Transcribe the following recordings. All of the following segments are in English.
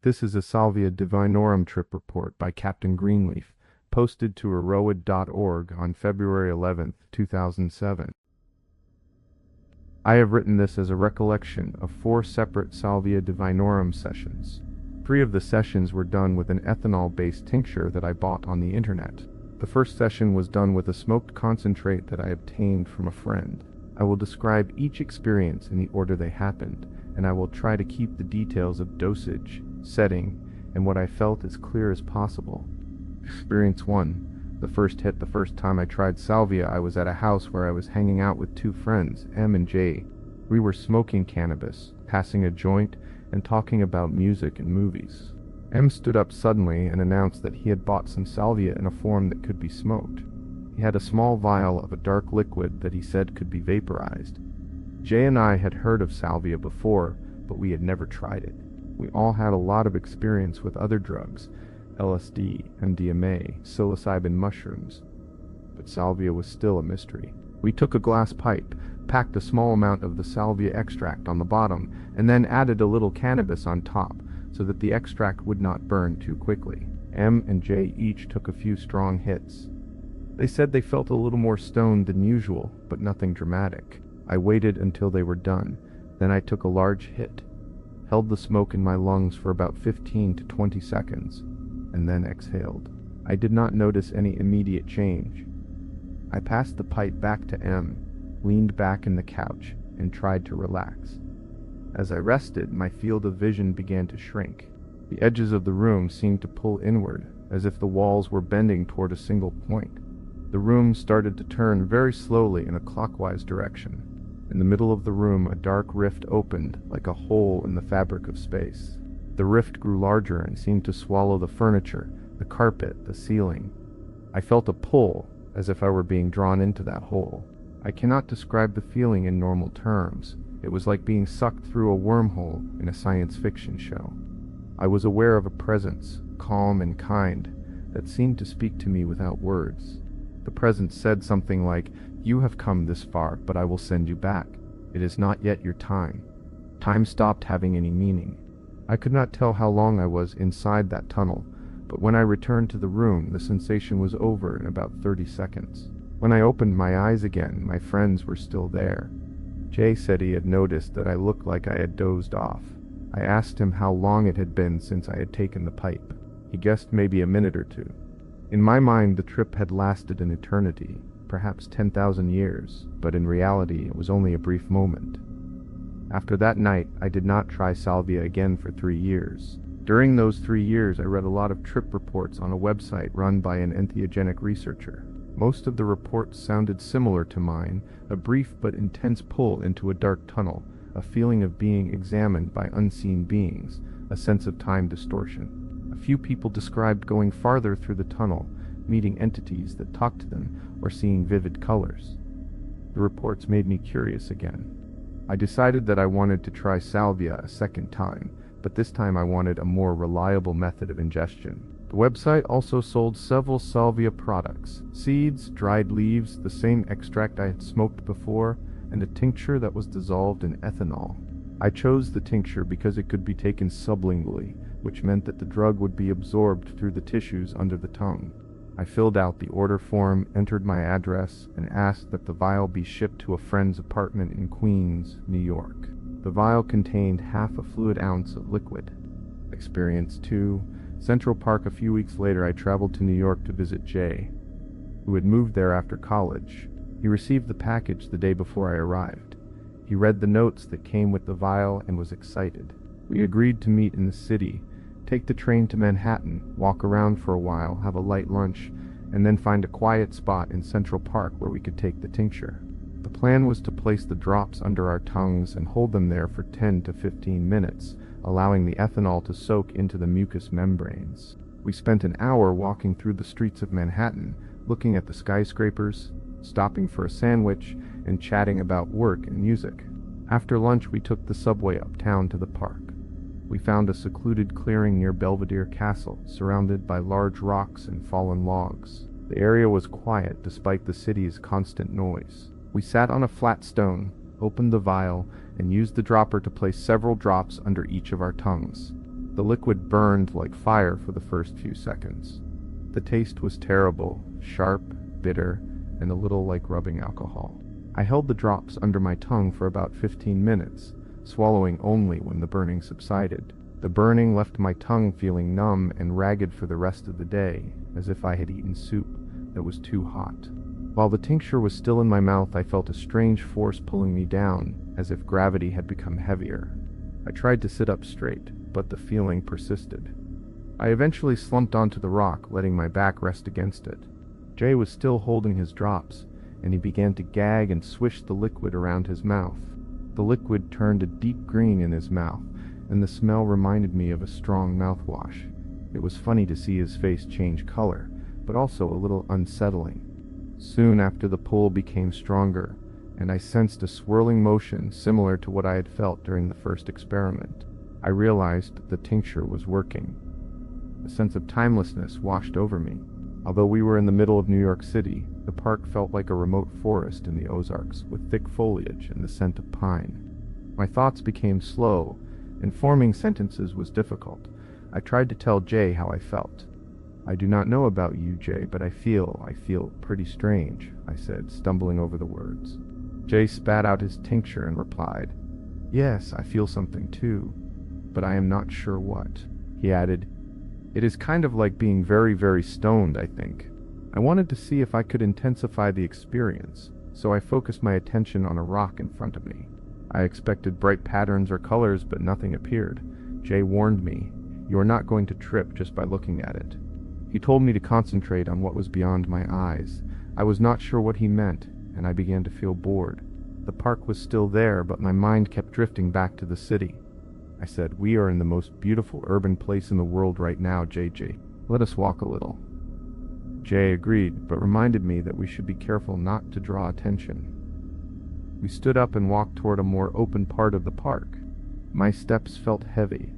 This is a Salvia Divinorum trip report by Captain Greenleaf, posted to Erowid.org on February 11, 2007. I have written this as a recollection of 4 separate Salvia Divinorum sessions. 3 of the sessions were done with an ethanol-based tincture that I bought on the internet. The first session was done with a smoked concentrate that I obtained from a friend. I will describe each experience in the order they happened, and I will try to keep the details of dosage, setting, and what I felt as clear as possible. Experience 1. The first hit the first time I tried salvia. I was at a house where I was hanging out with 2 friends, M and J. We were smoking cannabis, passing a joint, and talking about music and movies. M stood up suddenly and announced that he had bought some salvia in a form that could be smoked. He had a small vial of a dark liquid that he said could be vaporized. J and I had heard of salvia before, but we had never tried it. We all had a lot of experience with other drugs, LSD, MDMA, psilocybin mushrooms, but salvia was still a mystery. We took a glass pipe, packed a small amount of the salvia extract on the bottom, and then added a little cannabis on top so that the extract would not burn too quickly. M and J each took a few strong hits. They said they felt a little more stoned than usual, but nothing dramatic. I waited until they were done. Then I took a large hit, held the smoke in my lungs for about 15 to 20 seconds, and then exhaled. I did not notice any immediate change. I passed the pipe back to M, leaned back in the couch, and tried to relax. As I rested, my field of vision began to shrink. The edges of the room seemed to pull inward, as if the walls were bending toward a single point. The room started to turn very slowly in a clockwise direction. In the middle of the room, a dark rift opened, like a hole in the fabric of space. The rift grew larger and seemed to swallow the furniture, the carpet, the ceiling. I felt a pull, as if I were being drawn into that hole. I cannot describe the feeling in normal terms. It was like being sucked through a wormhole in a science fiction show. I was aware of a presence, calm and kind, that seemed to speak to me without words. The presence said something like, "You have come this far, but I will send you back. It is not yet your time." Time stopped having any meaning. I could not tell how long I was inside that tunnel, but when I returned to the room, the sensation was over in about 30 seconds. When I opened my eyes again, my friends were still there. Jay said he had noticed that I looked like I had dozed off. I asked him how long it had been since I had taken the pipe. He guessed maybe a minute or 2. In my mind, the trip had lasted an eternity, perhaps 10,000 years, but in reality it was only a brief moment. After that night, I did not try salvia again for 3 years. During those 3 years, I read a lot of trip reports on a website run by an entheogenic researcher. Most of the reports sounded similar to mine, a brief but intense pull into a dark tunnel, a feeling of being examined by unseen beings, a sense of time distortion. A few people described going farther through the tunnel, meeting entities that talked to them, or seeing vivid colors. The reports made me curious again. I decided that I wanted to try salvia a second time, but this time I wanted a more reliable method of ingestion. The website also sold several salvia products: seeds, dried leaves, the same extract I had smoked before, and a tincture that was dissolved in ethanol. I chose the tincture because it could be taken sublingually, which meant that the drug would be absorbed through the tissues under the tongue. I filled out the order form, entered my address, and asked that the vial be shipped to a friend's apartment in Queens, New York. The vial contained half a fluid ounce of liquid. Experience 2. Central Park. A few weeks later, I traveled to New York to visit Jay, who had moved there after college. He received the package the day before I arrived. He read the notes that came with the vial and was excited. We agreed to meet in the city, take the train to Manhattan, walk around for a while, have a light lunch, and then find a quiet spot in Central Park where we could take the tincture. The plan was to place the drops under our tongues and hold them there for 10 to 15 minutes, allowing the ethanol to soak into the mucous membranes. We spent an hour walking through the streets of Manhattan, looking at the skyscrapers, stopping for a sandwich, and chatting about work and music. After lunch, we took the subway uptown to the park. We found a secluded clearing near Belvedere Castle, surrounded by large rocks and fallen logs. The area was quiet despite the city's constant noise. We sat on a flat stone, opened the vial, and used the dropper to place several drops under each of our tongues. The liquid burned like fire for the first few seconds. The taste was terrible, sharp, bitter, and a little like rubbing alcohol. I held the drops under my tongue for about 15 minutes, swallowing only when the burning subsided. The burning left my tongue feeling numb and ragged for the rest of the day, as if I had eaten soup that was too hot. While the tincture was still in my mouth, I felt a strange force pulling me down, as if gravity had become heavier. I tried to sit up straight, but the feeling persisted. I eventually slumped onto the rock, letting my back rest against it. Jay was still holding his drops, and he began to gag and swish the liquid around his mouth. The liquid turned a deep green in his mouth, and the smell reminded me of a strong mouthwash. It was funny to see his face change color, but also a little unsettling. Soon after, the pull became stronger, and I sensed a swirling motion similar to what I had felt during the first experiment. I realized the tincture was working. A sense of timelessness washed over me. Although we were in the middle of New York City, the park felt like a remote forest in the Ozarks with thick foliage and the scent of pine. My thoughts became slow, and forming sentences was difficult. I tried to tell Jay how I felt. "I do not know about you, Jay, but I feel pretty strange," I said, stumbling over the words. Jay spat out his tincture and replied, "Yes, I feel something too, but I am not sure what." He added, "It is kind of like being very, very stoned, I think." I wanted to see if I could intensify the experience, so I focused my attention on a rock in front of me. I expected bright patterns or colors, but nothing appeared. Jay warned me, "You are not going to trip just by looking at it." He told me to concentrate on what was beyond my eyes. I was not sure what he meant, and I began to feel bored. The park was still there, but my mind kept drifting back to the city. I said, "We are in the most beautiful urban place in the world right now, JJ. Let us walk a little." Jay agreed, but reminded me that we should be careful not to draw attention. We stood up and walked toward a more open part of the park. My steps felt heavy,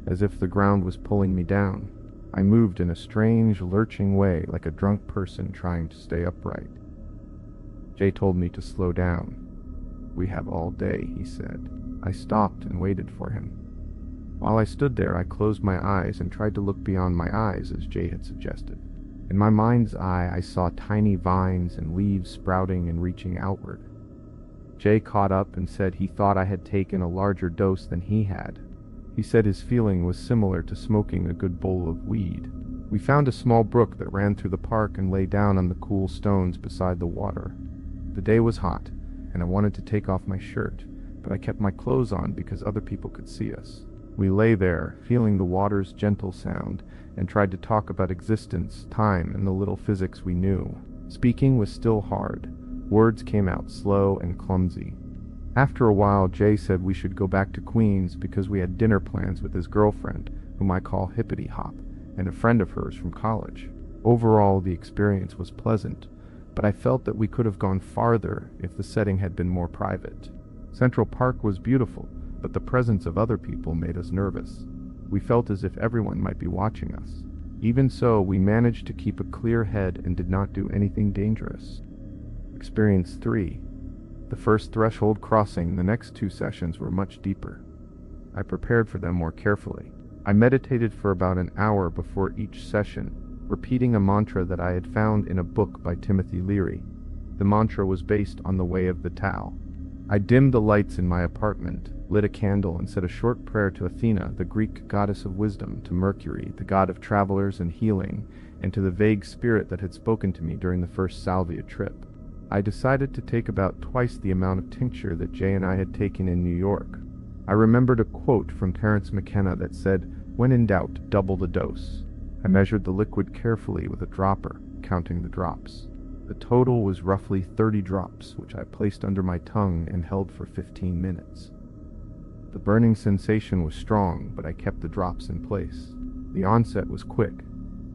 as if the ground was pulling me down. I moved in a strange, lurching way, like a drunk person trying to stay upright. Jay told me to slow down. "We have all day," he said. I stopped and waited for him. While I stood there, I closed my eyes and tried to look beyond my eyes, as Jay had suggested. In my mind's eye, I saw tiny vines and leaves sprouting and reaching outward. Jay caught up and said he thought I had taken a larger dose than he had. He said his feeling was similar to smoking a good bowl of weed. We found a small brook that ran through the park and lay down on the cool stones beside the water. The day was hot, and I wanted to take off my shirt, but I kept my clothes on because other people could see us. We lay there, feeling the water's gentle sound, and tried to talk about existence, time, and the little physics we knew. Speaking was still hard. Words came out slow and clumsy. After a while, Jay said we should go back to Queens because we had dinner plans with his girlfriend, whom I call Hippity Hop, and a friend of hers from college. Overall, the experience was pleasant, but I felt that we could have gone farther if the setting had been more private. Central Park was beautiful, but the presence of other people made us nervous. We felt as if everyone might be watching us. Even so, we managed to keep a clear head and did not do anything dangerous. Experience 3. The first threshold crossing, the next 2 sessions were much deeper. I prepared for them more carefully. I meditated for about an hour before each session, repeating a mantra that I had found in a book by Timothy Leary. The mantra was based on the way of the Tao. I dimmed the lights in my apartment, lit a candle, and said a short prayer to Athena, the Greek goddess of wisdom, to Mercury, the god of travelers and healing, and to the vague spirit that had spoken to me during the first Salvia trip. I decided to take about twice the amount of tincture that Jay and I had taken in New York. I remembered a quote from Terence McKenna that said, "When in doubt, double the dose." I measured the liquid carefully with a dropper, counting the drops. The total was roughly 30 drops, which I placed under my tongue and held for 15 minutes. The burning sensation was strong, but I kept the drops in place. The onset was quick.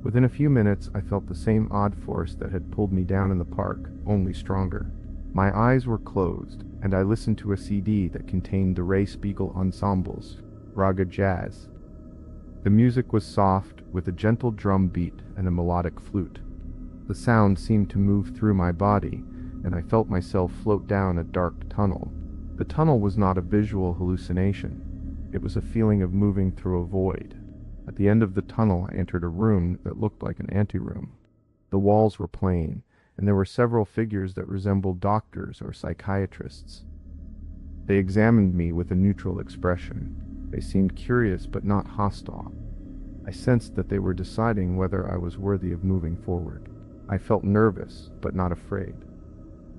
Within a few minutes, I felt the same odd force that had pulled me down in the park, only stronger. My eyes were closed, and I listened to a CD that contained the Ray Spiegel Ensemble's Raga Jazz. The music was soft, with a gentle drum beat and a melodic flute. The sound seemed to move through my body, and I felt myself float down a dark tunnel. The tunnel was not a visual hallucination. It was a feeling of moving through a void. At the end of the tunnel, I entered a room that looked like an anteroom. The walls were plain, and there were several figures that resembled doctors or psychiatrists. They examined me with a neutral expression. They seemed curious but not hostile. I sensed that they were deciding whether I was worthy of moving forward. I felt nervous but not afraid.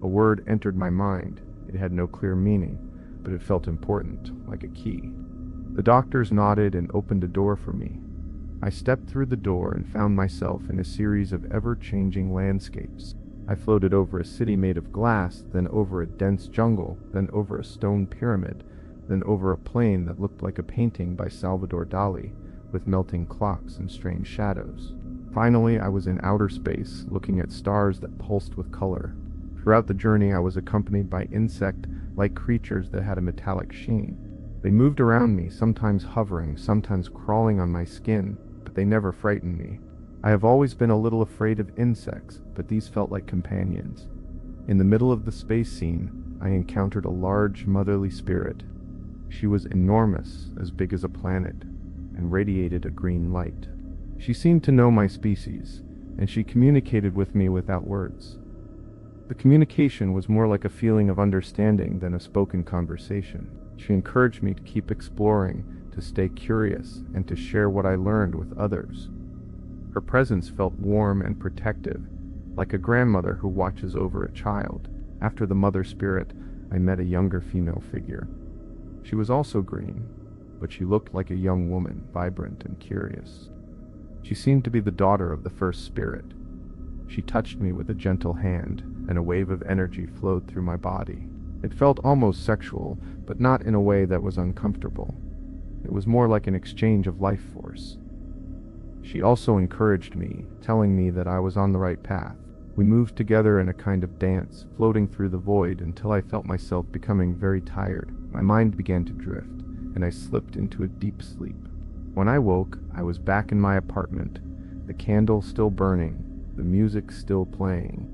A word entered my mind. It had no clear meaning, but it felt important, like a key. The doctors nodded and opened a door for me. I stepped through the door and found myself in a series of ever-changing landscapes. I floated over a city made of glass, then over a dense jungle, then over a stone pyramid, then over a plain that looked like a painting by Salvador Dali, with melting clocks and strange shadows. Finally, I was in outer space, looking at stars that pulsed with color. Throughout the journey, I was accompanied by insect-like creatures that had a metallic sheen. They moved around me, sometimes hovering, sometimes crawling on my skin, but they never frightened me. I have always been a little afraid of insects, but these felt like companions. In the middle of the space scene, I encountered a large, motherly spirit. She was enormous, as big as a planet, and radiated a green light. She seemed to know my species, and she communicated with me without words. The communication was more like a feeling of understanding than a spoken conversation. She encouraged me to keep exploring, to stay curious, and to share what I learned with others. Her presence felt warm and protective, like a grandmother who watches over a child. After the mother spirit, I met a younger female figure. She was also green, but she looked like a young woman, vibrant and curious. She seemed to be the daughter of the first spirit. She touched me with a gentle hand, and a wave of energy flowed through my body. It felt almost sexual, but not in a way that was uncomfortable. It was more like an exchange of life force. She also encouraged me, telling me that I was on the right path. We moved together in a kind of dance, floating through the void until I felt myself becoming very tired. My mind began to drift, and I slipped into a deep sleep. When I woke, I was back in my apartment, the candle still burning, the music still playing,